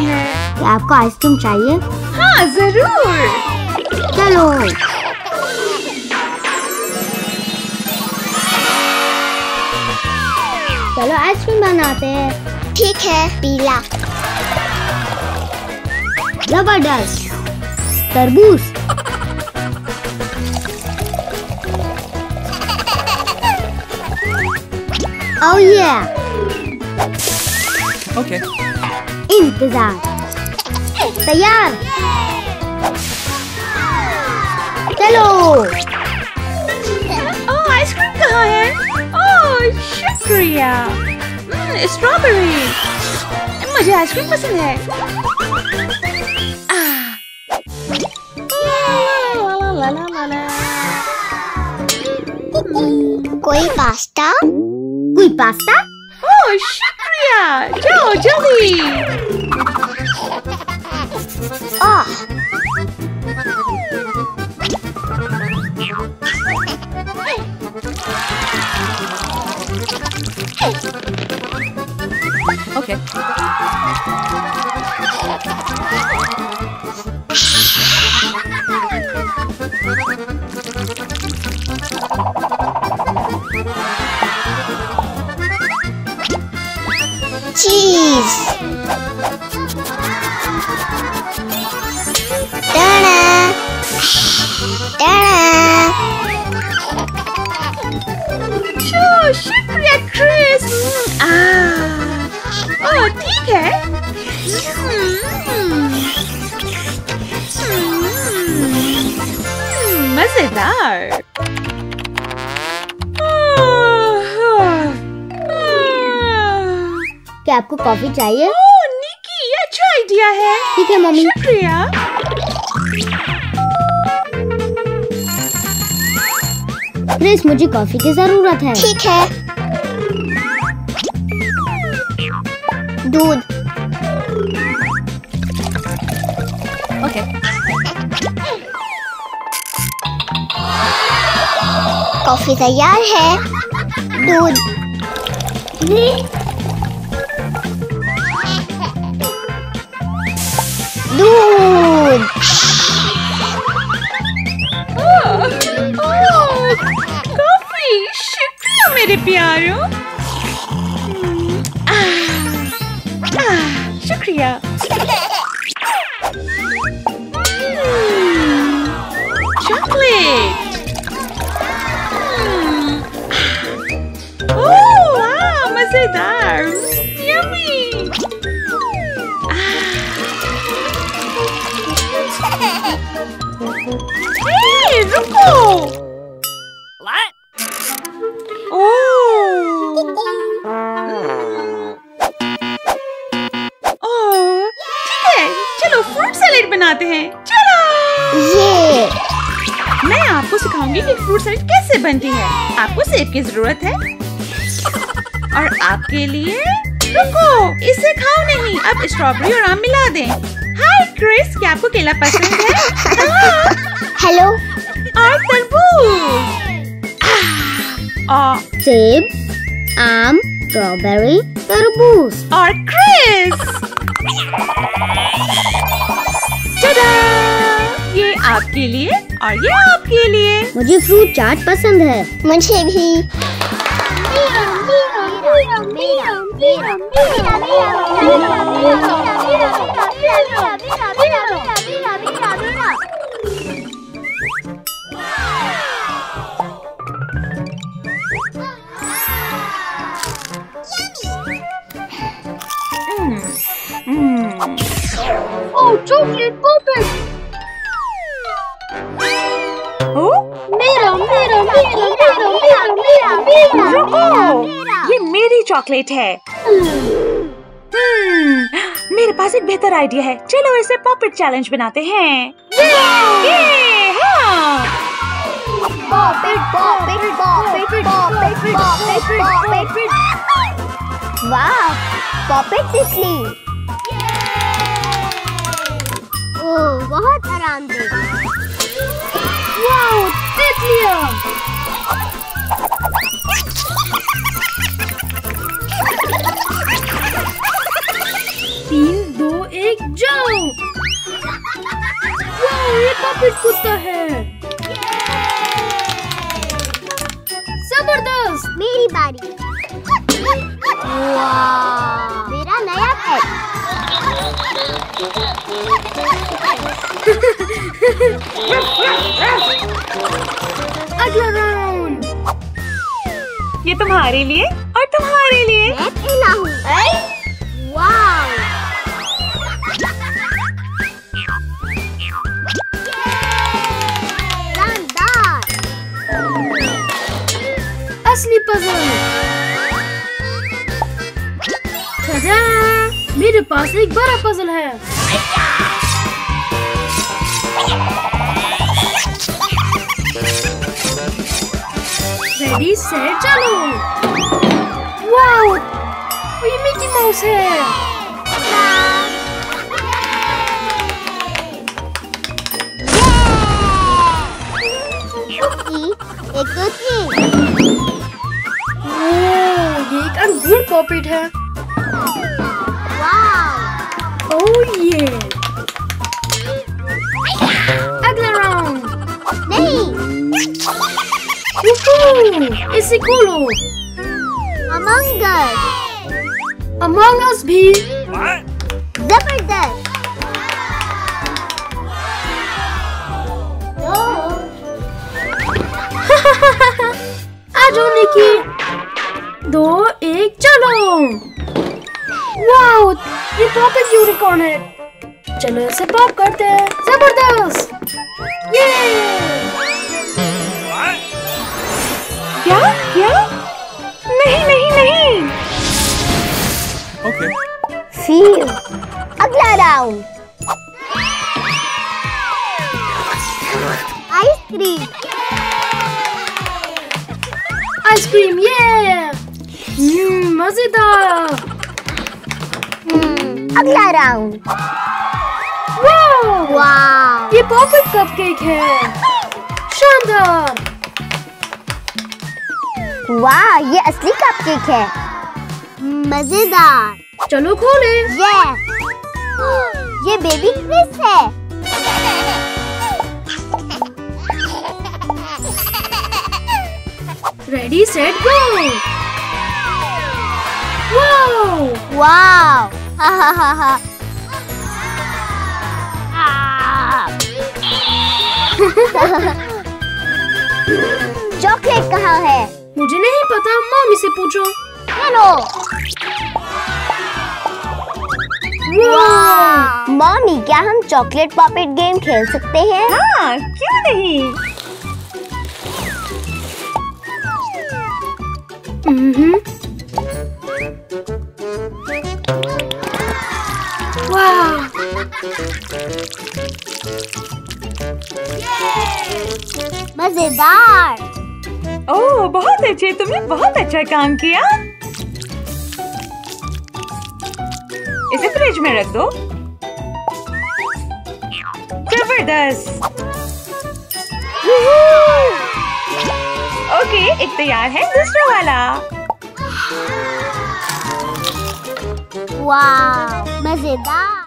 है। क्या आपको आइसक्रीम चाहिए? हाँ जरूर। चलो। चलो आइसक्रीम बनाते हैं। ठीक है। पीला। जबरदस्त। तरबूज। Oh yeah. Okay. इंतजार। तैयार। चलो। ओह आइसक्रीम कहाँ है? ओह शुक्रिया। स्ट्रॉबेरी। मुझे आइसक्रीम पसंद है। ला ला ला ला। कोई पास्ता? कोई पास्ता? ओह शुक्रिया। जाओ जल्दी। ओह Okay. चीज। Ta-da ta-da. शुक्रिया क्रिस। ओह ठीक है। मजेदार। क्या आपको कॉफी चाहिए? ओह निकी ये अच्छा आइडिया है। ठीक है मम्मी। शुक्रिया। क्रिस मुझे कॉफी की जरूरत है। ठीक है। दूध। Okay. कॉफी तैयार है। दूध। दूध। कॉफी। शुक्रिया मेरे प्यारों। शुक्रिया। चॉकलेट। ओह वाह मजेदार। यम्मी। हे रुको। चलो फ्रूट सैलेड बनाते हैं। चलो। ये मैं आपको सिखाऊंगी कि फ्रूट सैलेड कैसे बनती है। आपको सेब की जरूरत है और आपके लिए रुको इसे खाओ नहीं। अब स्ट्रॉबेरी और आम मिला दें। हाय क्रिस क्या आपको केला पसंद है? हेलो। और तरबूज। सेब, आम, स्ट्रॉबेरी, तरबूज। और क्रिस। टा-डा! ये आपके लिए और ये आपके लिए। मुझे फ्रूट चाट पसंद है। मुझे भी। Oh, chocolate puppet! ये मेरी चॉकलेट है। मेरे पास एक बेहतर आइडिया है। चलो इसे पॉपेट चैलेंज बनाते हैं। वाह पॉपेट तितली। ओह बहुत आरामदेह। वाओ, तितलियाँ! 3, 2, 1 पॉपेट कूदता है। जबरदस्त। मेरी बारी। वाह, मेरा नया पेट। अगला राउंड। ये तुम्हारे लिए और तुम्हारे लिए। मैं पहला हूँ। वाह, शानदार। असली पजल। tada! मेरे पास एक बड़ा पजल है। रेडी सेट चलो। वाओ, ये मिकी माउस है। एक दो तीन। ये एक अंगूर पॉपेट है। वाह, ओह ये। अगला राउंड। नहीं। इसे खोलो। अमंग अस। अमंग अस भी। जबरदस्त। आ जाओ निकी। 2 1 चलो। वाओ, ये पॉपेट यूनिकॉर्न है। चलो इसे पॉप करते हैं। जबरदस्त। ये क्या क्या? नहीं नहीं नहीं। Okay. फिर अगला राउंड। आइसक्रीम। आइसक्रीम ये। मजेदार। अगला राउंड। वाओ, वाह, ये पॉपेट कपकेक है। शानदार। वाह, ये असली कपकेक है। मजेदार। चलो खोले। ये बेबी क्रिस है। Ready set go. वाओ, वाह, हा हा हा हा। चॉकलेट कहाँ है? मुझे नहीं पता, मम्मी से पूछो। हेलो। वाह, मम्मी, क्या हम चॉकलेट पॉपेट गेम खेल सकते हैं? हाँ, क्यों नहीं? वाह, मजेदार। ओह, बहुत अच्छे, तुमने बहुत अच्छा काम किया। इसे फ्रिज में रख दो। जबरदस्त। ओके, एक तैयार है दूसरा वाला। वाह, मजेदार।